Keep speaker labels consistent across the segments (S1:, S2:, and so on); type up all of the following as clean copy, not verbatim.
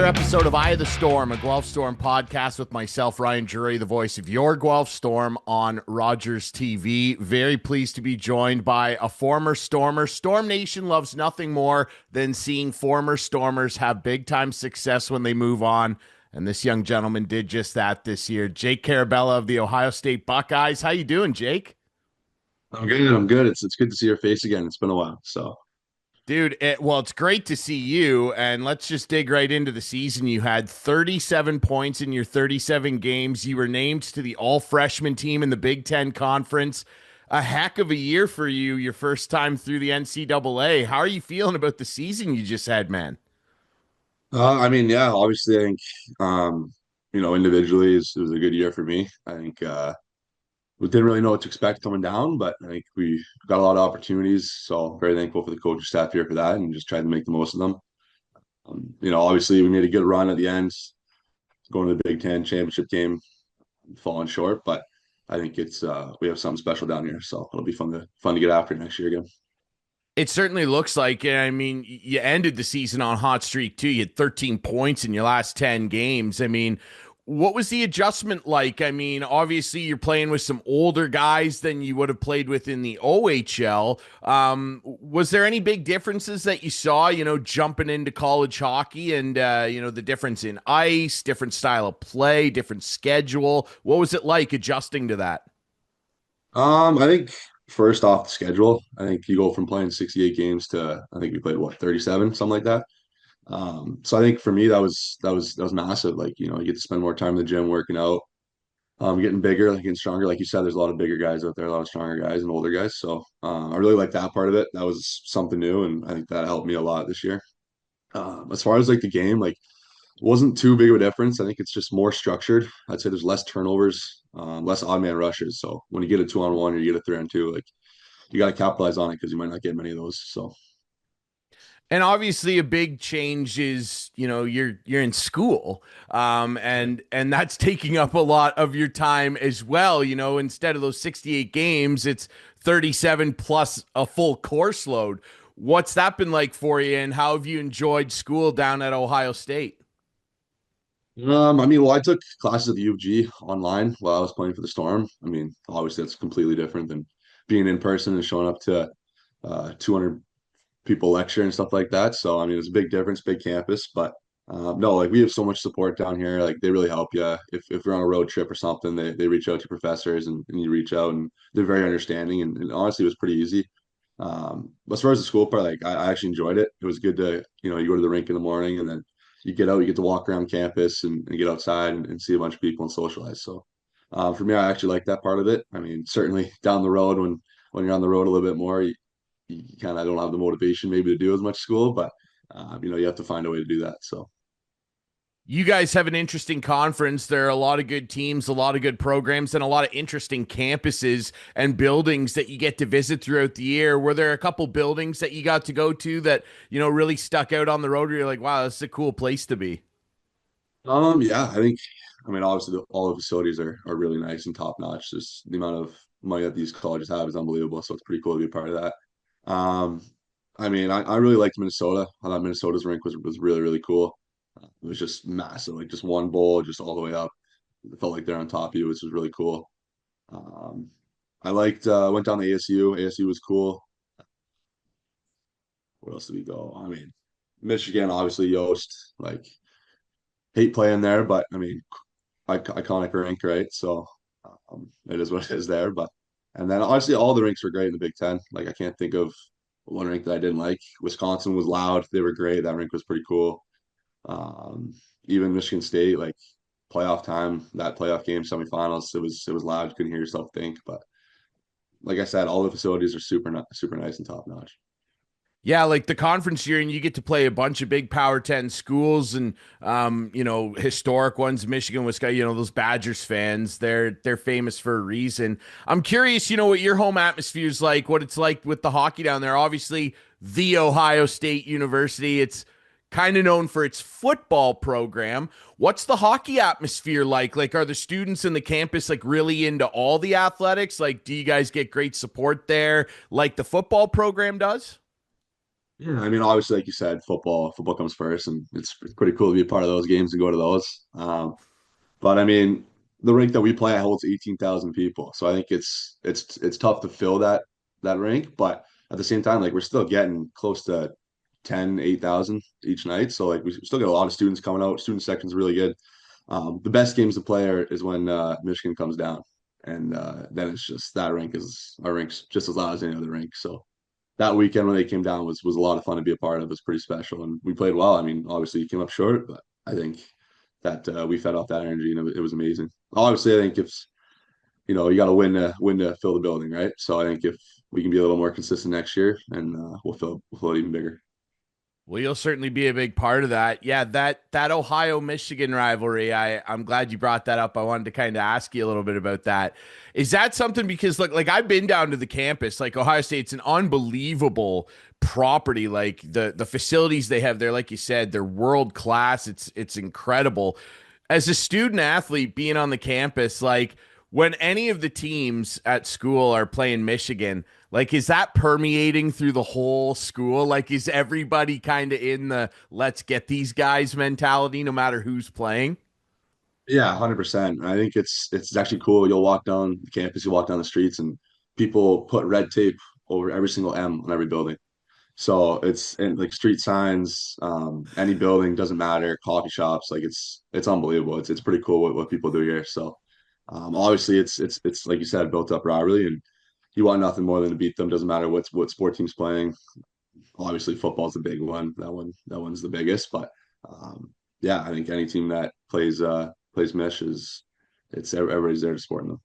S1: another episode of Eye of the Storm, a Guelph Storm podcast with myself, Ryan Drury, the voice of your Guelph Storm on Rogers TV. Very pleased to be joined by a former Stormer. Storm Nation loves nothing more than seeing former Stormers have big-time success when they move on, and this young gentleman did just that this year. Jake Karabela of the Ohio State Buckeyes. How you doing, Jake?
S2: I'm good. I'm good. It's good to see your face again. It's been a while. So
S1: Dude, it's great to see you, and let's just dig right into the season. You had 37 points in your 37 games. You were named to the all-freshman team in the Big Ten Conference. A heck of a year for you, your first time through the NCAA. How are you feeling about the season you just had, man?
S2: yeah, obviously I think individually it was a good year for me. I think we didn't really know what to expect coming down, but I think we got a lot of opportunities. So very thankful for the coaching staff here for that and just tried to make the most of them. Obviously we made a good run at the end, going to the Big Ten championship game, falling short, but I think it's we have something special down here, so it'll be fun to get after next year again.
S1: It certainly looks like it. I mean, you ended the season on a hot streak, too. You had 13 points in your last 10 games. I mean, what was the adjustment like? I mean, obviously, you're playing with some older guys than you would have played with in the OHL. Was there any big differences that you saw, jumping into college hockey and, the difference in ice, different style of play, different schedule? What was it like adjusting to that?
S2: I think first off the schedule, I think you go from playing 68 games to I think we played what 37, something like that. So I think for me that was massive. Like, you get to spend more time in the gym working out, getting bigger, like getting stronger. Like you said, there's a lot of bigger guys out there, a lot of stronger guys and older guys. So I really like that part of it. That was something new, and I think that helped me a lot this year. As far as like the game, like wasn't too big of a difference. I think it's just more structured. I'd say there's less turnovers, less odd man rushes. So when you get a 2-on-1 or you get a 3-on-2, like you got to capitalize on it because you might not get many of those. So
S1: And obviously a big change is, you're in school. And that's taking up a lot of your time as well. Instead of those 68 games, it's 37 plus a full course load. What's that been like for you, and how have you enjoyed school down at Ohio State?
S2: well, I took classes at the U of G online while I was playing for the Storm. I mean, obviously that's completely different than being in person and showing up to 200 people lecture and stuff like that. So I mean, it's a big difference, big campus, but no, like we have so much support down here. Like they really help you. If you're on a road trip or something, they reach out to professors and you reach out and they're very understanding. And honestly, it was pretty easy. But as far as the school part, like I actually enjoyed it. It was good to, you go to the rink in the morning and then you get out, you get to walk around campus and get outside and see a bunch of people and socialize. So for me, I actually like that part of it. I mean, certainly down the road when you're on the road a little bit more, you kind of don't have the motivation maybe to do as much school, but you have to find a way to do that. So
S1: You guys have an interesting conference. There are a lot of good teams, a lot of good programs, and a lot of interesting campuses and buildings that you get to visit throughout the year. Were there a couple buildings that you got to go to that, really stuck out on the road where you're like, wow, this is a cool place to be?
S2: yeah, I mean obviously all the facilities are really nice and top notch. Just the amount of money that these colleges have is unbelievable. So it's pretty cool to be a part of that. Um, I mean, I really liked Minnesota. I thought Minnesota's rink was really, really cool. It was just massive, like just one bowl, just all the way up. It felt like they're on top of you, which was really cool. Um, I liked went down to ASU. ASU was cool. Where else did we go? I mean, Michigan, obviously Yost. Like hate playing there, but I mean, iconic rink, right? So it is what it is there. But and then honestly, all the rinks were great in the Big Ten. Like I can't think of one rink that I didn't like. Wisconsin was loud; they were great. That rink was pretty cool. Um, Even Michigan State, like playoff time, that playoff game semifinals, it was loud. You couldn't hear yourself think. But like I said, all the facilities are super nice and top notch.
S1: Yeah, like the conference year, and you get to play a bunch of big Power 10 schools and historic ones, Michigan, Wisconsin, those Badgers fans, they're famous for a reason. I'm curious, what your home atmosphere is like, what it's like with the hockey down there. Obviously, the Ohio State University, it's kind of known for its football program. What's the hockey atmosphere like? Like, are the students in the campus like really into all the athletics? Like, do you guys get great support there like the football program does?
S2: Yeah, I mean, obviously, like you said, football comes first, and it's pretty cool to be a part of those games and go to those. But I mean, the rink that we play at holds 18,000 people, so I think it's tough to fill that rink. But at the same time, like we're still getting close to 8,000 each night, so like we still get a lot of students coming out. Student section's really good. The best games to play is when Michigan comes down, and then it's just that rink is our rink's just as loud as any other rink. So that weekend when they came down was a lot of fun to be a part of. It was pretty special, and we played well. I mean, obviously, you came up short, but I think that we fed off that energy, and it was amazing. Obviously, I think if you got to win to fill the building, right? So I think if we can be a little more consistent next year, and we'll fill it even bigger.
S1: Well, you'll certainly be a big part of that. Yeah, that Ohio Michigan rivalry. I'm glad you brought that up. I wanted to kind of ask you a little bit about that. Is that something because like I've been down to the campus, like Ohio State's an unbelievable property. Like the facilities they have there, like you said, they're world class. It's incredible. As a student athlete being on the campus, like when any of the teams at school are playing Michigan, like is that permeating through the whole school? Like is everybody kind of in the let's get these guys mentality no matter who's playing?
S2: Yeah, 100%. I think it's actually cool. You'll walk down the campus, you walk down the streets, and people put red tape over every single M on every building. So it's and like street signs, any building doesn't matter, coffee shops, like it's unbelievable. It's pretty cool what people do here. So obviously it's like you said, built up rivalry, and you want nothing more than to beat them. Doesn't matter what sport team's playing. Obviously football's the big one. That one's the biggest. But um, yeah, I think any team that plays Mish it's everybody's there to support them.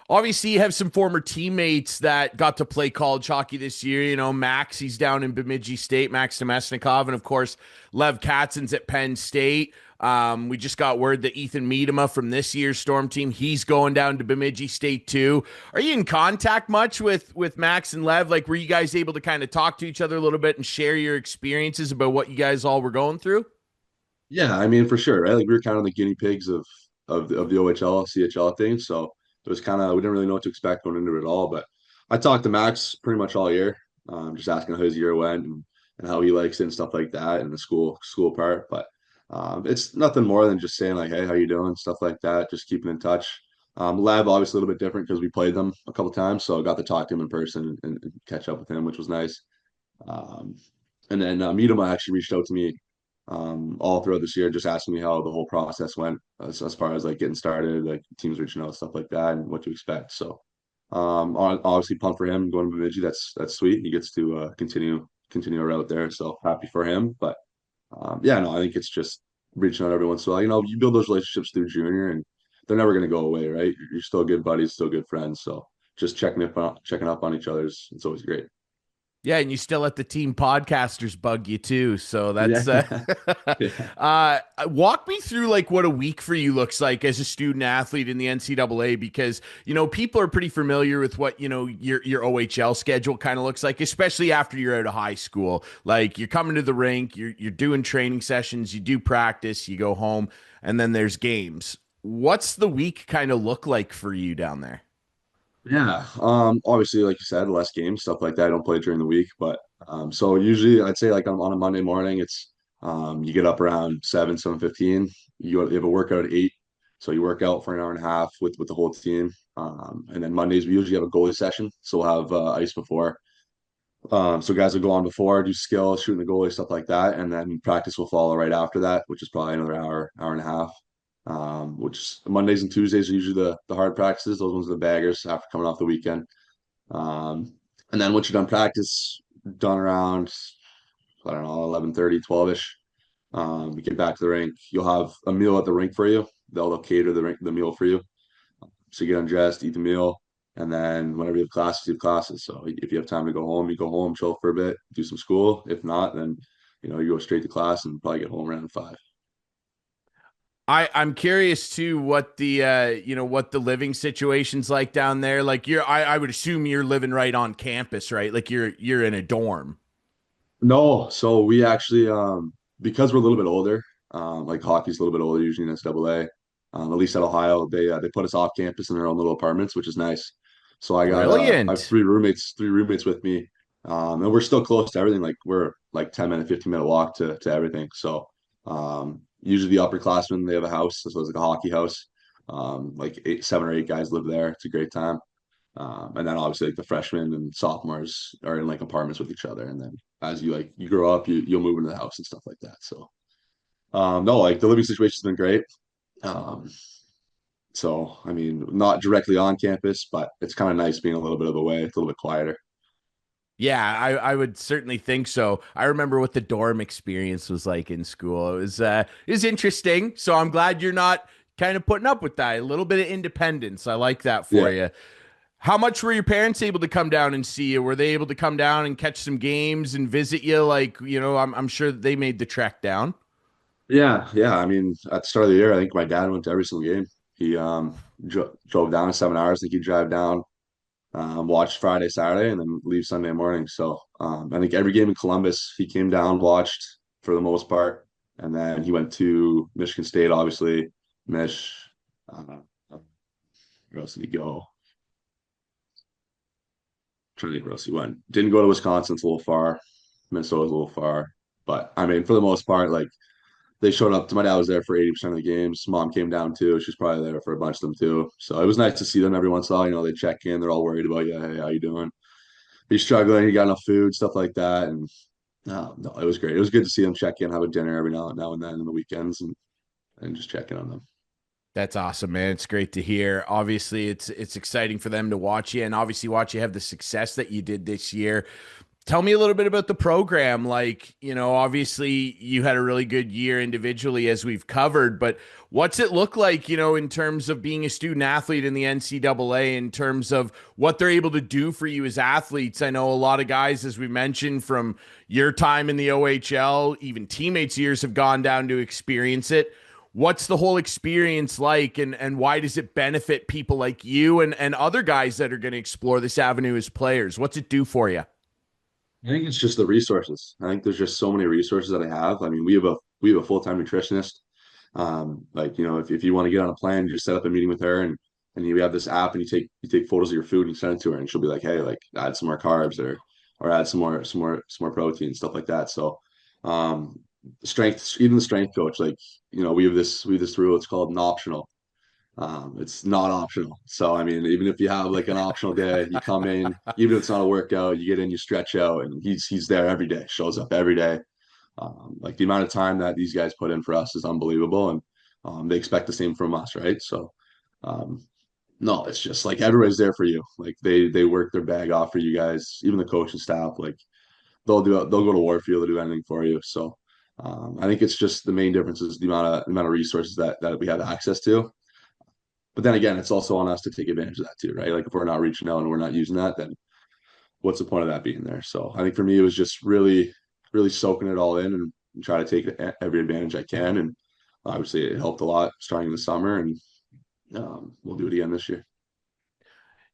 S1: Obviously, you have some former teammates that got to play college hockey this year. You know, Max, he's down in Bemidji State, Max Nemesnikov, and of course, Lev Katzin's at Penn State. We just got word that Ethan Miedema from this year's Storm team, he's going down to Bemidji State too. Are you in contact much with Max and Lev? Like, were you guys able to kind of talk to each other a little bit and share your experiences about what you guys all were going through?
S2: Yeah, I mean for sure, right? Like we were kind of the guinea pigs of the OHL, CHL thing. So it was kind of we didn't really know what to expect going into it at all. But I talked to Max pretty much all year, just asking how his year went and how he likes it and stuff like that, and the school part. But it's nothing more than just saying like, hey, how you doing? Stuff like that. Just keeping in touch. Lev obviously a little bit different because we played them a couple times, so I got to talk to him in person and catch up with him, which was nice. Um, and then Miedema actually reached out to me all throughout this year, just asking me how the whole process went as far as like getting started, like teams reaching out, stuff like that, and what to expect. So, obviously pumped for him going to Bemidji. That's sweet. He gets to continue a route there. So happy for him. But yeah, no, I think it's just reaching out every once in a while. You build those relationships through junior, and they're never going to go away, right? You're still good buddies, still good friends. So just checking up on each other's it's always great.
S1: Yeah, and you still let the team podcasters bug you too. So
S2: Yeah,
S1: that's
S2: yeah.
S1: walk me through like what a week for you looks like as a student athlete in the NCAA because people are pretty familiar with what your OHL schedule kind of looks like, especially after you're out of high school. Like you're coming to the rink, you're doing training sessions, you do practice, you go home, and then there's games. What's the week kind of look like for you down there?
S2: Yeah. Obviously, like you said, less games, stuff like that. I don't play during the week, but so usually I'd say like on a Monday morning, it's you get up around 7:15. You have a workout at 8. So you work out for an hour and a half with the whole team. And then Mondays we usually have a goalie session. So we'll have ice before. So guys will go on before, do skills, shooting the goalie, stuff like that, and then practice will follow right after that, which is probably another hour and a half. Which Mondays and Tuesdays are usually the hard practices. Those ones are the baggers after coming off the weekend. Um, and then once you're done practice, done around I don't know 11:30, 12ish. You get back to the rink. You'll have a meal at the rink for you. They'll cater the meal for you. So you get undressed, eat the meal, and then whenever you have classes, you have classes. So if you have time to go home, you go home, chill for a bit, do some school. If not, then you go straight to class and probably get home around 5.
S1: I'm curious too what the what the living situation's like down there. Like I would assume you're living right on campus, right? Like you're in a dorm.
S2: No, so we actually because we're a little bit older, like hockey's a little bit older usually in NCAA. At least at Ohio, they put us off campus in our own little apartments, which is nice. So I have
S1: Brilliant.
S2: three roommates with me. And we're still close to everything. Like we're like 10-minute, 15-minute walk to everything. So usually the upperclassmen, they have a house. So it's like a hockey house. Like 7 or 8 guys live there. It's a great time. And then obviously like the freshmen and sophomores are in like apartments with each other. And then as you grow up, you'll move into the house and stuff like that. So no, like the living situation's been great. Um, so I mean, not directly on campus, but it's kind of nice being a little bit of away. It's a little bit quieter.
S1: Yeah, I would certainly think so. I remember what the dorm experience was like in school. It was interesting. So I'm glad you're not kind of putting up with that. A little bit of independence. I like that for
S2: Yeah.
S1: you. How much were your parents able to come down and see you? Were they able to come down and catch some games and visit you? Like, I'm sure that they made the trek down.
S2: Yeah. I mean, at the start of the year, I think my dad went to every single game. He drove down 7 hours. I think he'd drive down, watch Friday, Saturday, and then leave Sunday morning. So I think every game in Columbus, he came down, watched for the most part, and then he went to Michigan State, obviously. Mich, uh, where else did he go? Trying to think where else he went. Didn't go to Wisconsin. It's a little far. Minnesota's a little far. But I mean, for the most part, like they showed up. My dad was there for 80% of the games. Mom came down too. She's probably there for a bunch of them too. So it was nice to see them every once in a while. They check in. They're all worried about you. Hey, how you doing? He's struggling. He got enough food, stuff like that. And no, it was great. It was good to see them check in, have a dinner every now and then on the weekends, and just check in on them.
S1: That's awesome, man. It's great to hear. Obviously, it's exciting for them to watch you and obviously watch you have the success that you did this year. Tell me a little bit about the program. Like, obviously you had a really good year individually as we've covered, but what's it look like, in terms of being a student athlete in the NCAA, in terms of what they're able to do for you as athletes? I know a lot of guys, as we mentioned, from your time in the OHL, even teammates' years have gone down to experience it. What's the whole experience like, and why does it benefit people like you and other guys that are going to explore this avenue as players? What's it do for you?
S2: I think it's just the resources. I think there's just so many resources that I have. I mean, we have a full-time nutritionist. Like if you want to get on a plan, you just set up a meeting with her, and you have this app, and you take photos of your food and you send it to her, and she'll be like, hey, like add some more carbs or add some more protein, stuff like that. So strength, even the strength coach, like we have this rule. It's called an optional. It's not optional. So I mean, even if you have like an optional day, you come in, even if it's not a workout, you get in, you stretch out, and he's there every day, shows up every day. Like the amount of time that these guys put in for us is unbelievable, and they expect the same from us, right? So um, no, it's just like everybody's there for you. Like they work their bag off for you guys, even the coaching staff. Like they'll go to war for you, they'll do anything for you. So I think it's just the main difference is the amount of resources that we have access to. But then again, it's also on us to take advantage of that too, right? Like if we're not reaching out and we're not using that, then what's the point of that being there? So I think for me, it was just really, really soaking it all in and try to take every advantage I can. And obviously, it helped a lot starting in the summer, and we'll do it again this year.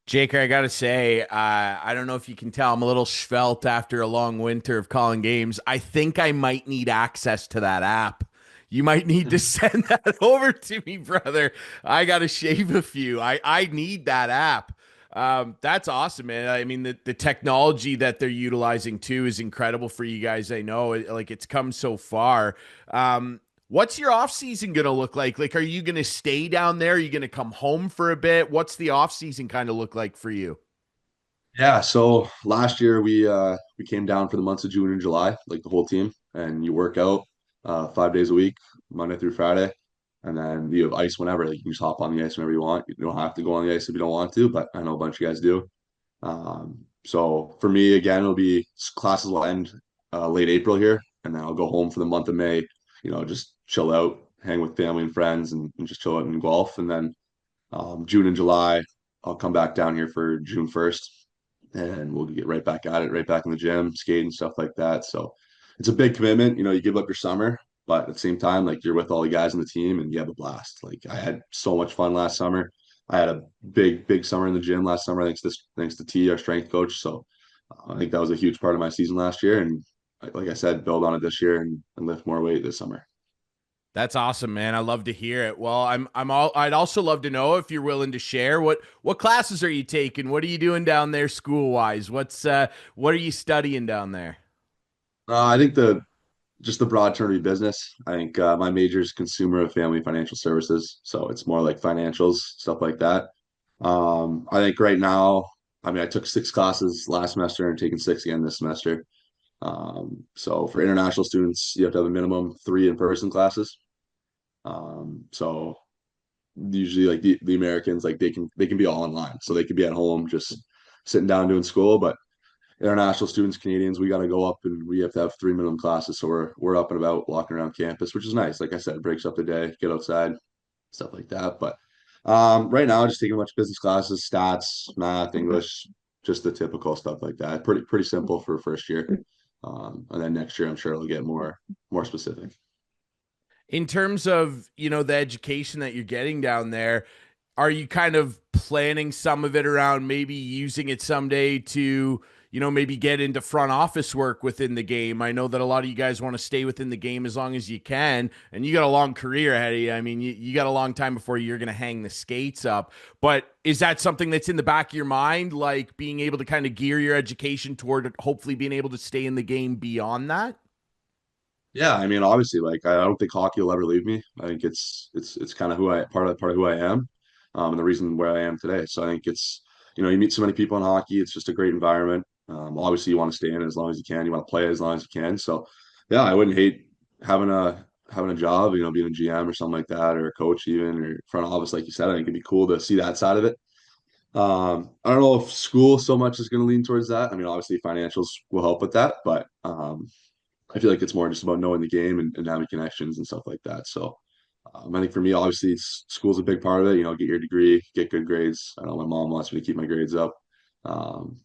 S1: Jake, I gotta say, I don't know if you can tell, I'm a little svelte after a long winter of calling games. I think I might need access to that app. You might need to send that over to me, brother. I gotta shave a few. I need that app. That's awesome, man. I mean, the technology that they're utilizing too is incredible for you guys. I know, like it's come so far. What's your off season gonna look like? Like, are you gonna stay down there? Are you gonna come home for a bit? What's the off season kind of look like for you?
S2: Yeah, so last year we came down for the months of June and July, like the whole team, and you work out 5 days a week, Monday through Friday, and then you have ice whenever. Like you can just hop on the ice whenever you want. You don't have to go on the ice if you don't want to, but I know a bunch of guys do. So for me, again, it'll be classes will end late April here, and then I'll go home for the month of May. Just chill out, hang with family and friends, and just chill out in Guelph, and then June and July, I'll come back down here for June 1st, and we'll get right back at it, right back in the gym, skating, stuff like that. So it's a big commitment. You give up your summer, but at the same time, like you're with all the guys on the team and you have a blast. Like I had so much fun last summer. I had a big, big summer in the gym last summer, thanks to T, our strength coach. So I think that was a huge part of my season last year. And like I said, build on it this year and lift more weight this summer.
S1: That's awesome, man. I love to hear it. Well, I'd also love to know if you're willing to share what classes are you taking? What are you doing down there school wise? What are you studying down there?
S2: I think the just the broad term of business. I think my major is consumer of family financial services, so it's more like financials, stuff like that. I think right now, I mean, I took 6 classes last semester and taking 6 again this semester. So for international students, you have to have a minimum 3 in-person classes. So usually like the Americans, like they can be all online. So they could be at home just sitting down doing school, but international students, Canadians, we got to go up and we have to have 3 minimum classes. So we're up and about walking around campus, which is nice. Like I said, breaks up the day, get outside, stuff like that. But right now, just taking a bunch of business classes, stats, math, English, just the typical stuff like that. Pretty simple for first year. And then next year, I'm sure it'll get more specific.
S1: In terms of, the education that you're getting down there, are you kind of planning some of it around maybe using it someday to, maybe get into front office work within the game? I know that a lot of you guys want to stay within the game as long as you can, and you got a long career ahead of you. I mean, you got a long time before you're going to hang the skates up. But is that something that's in the back of your mind, like being able to kind of gear your education toward hopefully being able to stay in the game beyond that?
S2: Yeah, I mean, obviously, like I don't think hockey will ever leave me. I think it's kind of who I part of who I am, and the reason where I am today. So I think it's you meet so many people in hockey. It's just a great environment. Obviously, you want to stay in as long as you can. You want to play as long as you can. So yeah, I wouldn't hate having a job. Being a GM or something like that, or a coach even, or front office, like you said. I think it'd be cool to see that side of it. I don't know if school so much is going to lean towards that. I mean, obviously, financials will help with that, but I feel like it's more just about knowing the game and having connections and stuff like that. So I think for me, obviously, school's a big part of it. Get your degree, get good grades. I know my mom wants me to keep my grades up.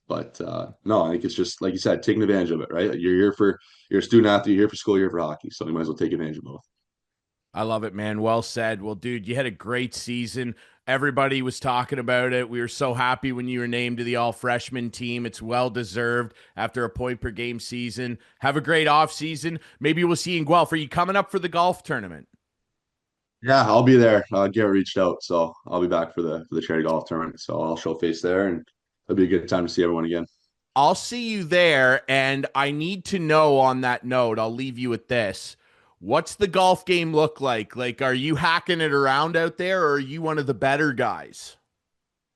S2: But no, I think it's just like you said, taking advantage of it, right? You're a student athlete, you're here for school, you're here for hockey. So you might as well take advantage of both.
S1: I love it, man. Well said. Well, dude, you had a great season. Everybody was talking about it. We were so happy when you were named to the all freshman team. It's well deserved after a point per game season. Have a great off season. Maybe we'll see you in Guelph. Are you coming up for the golf tournament?
S2: Yeah, I'll be there. Garrett reached out, so I'll be back for the charity golf tournament. So I'll show face there, and it'll be a good time to see everyone again.
S1: I'll see you there. And I need to know on that note, I'll leave you with this. What's the golf game look like? Like, are you hacking it around out there or are you one of the better guys?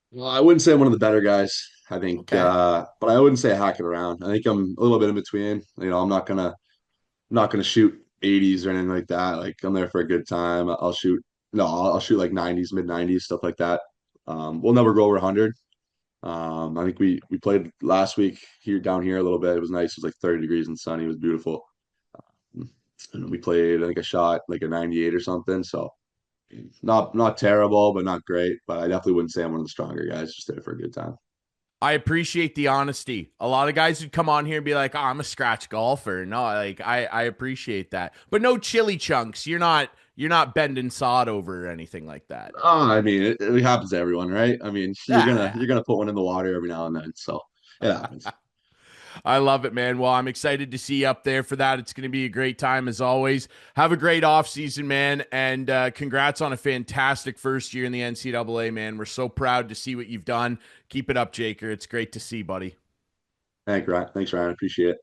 S2: Well, I wouldn't say I'm one of the better guys. I think,
S1: Okay.
S2: but I wouldn't say hack it around. I think I'm a little bit in between. I'm not gonna shoot 80s or anything like that. Like I'm there for a good time. I'll shoot no, I'll shoot like 90s, mid 90s, stuff like that. We'll never go over 100. I think we played last week here down here a little bit. It was nice. It was like 30 degrees and sunny. It was beautiful. And we played, I think, a shot like a 98 or something. So not terrible, but not great. But I definitely wouldn't say I'm one of the stronger guys. Just there for a good time.
S1: I appreciate the honesty. A lot of guys would come on here and be like, "Oh, I'm a scratch golfer." No, like I appreciate that. But no chili chunks. You're not bending sod over or anything like that.
S2: I mean, it happens to everyone, right? I mean, you're gonna
S1: Ah,
S2: you're gonna put one in the water every now and then, so it happens.
S1: I love it, man. Well, I'm excited to see you up there for that. It's going to be a great time as always. Have a great off season, man, and congrats on a fantastic first year in the NCAA, man. We're so proud to see what you've done. Keep it up, Jaker. It's great to see, buddy.
S2: Thanks, Ryan. Appreciate it.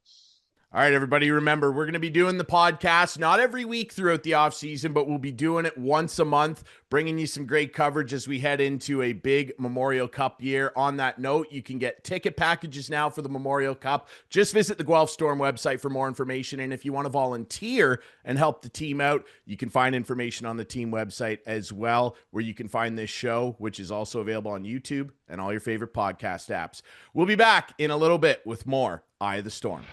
S1: All right, everybody, remember, we're going to be doing the podcast not every week throughout the off season, but we'll be doing it once a month, bringing you some great coverage as we head into a big Memorial Cup year. On that note, you can get ticket packages now for the Memorial Cup. Just visit the Guelph Storm website for more information. And if you want to volunteer and help the team out, you can find information on the team website as well, where you can find this show, which is also available on YouTube and all your favorite podcast apps. We'll be back in a little bit with more Eye of the Storm.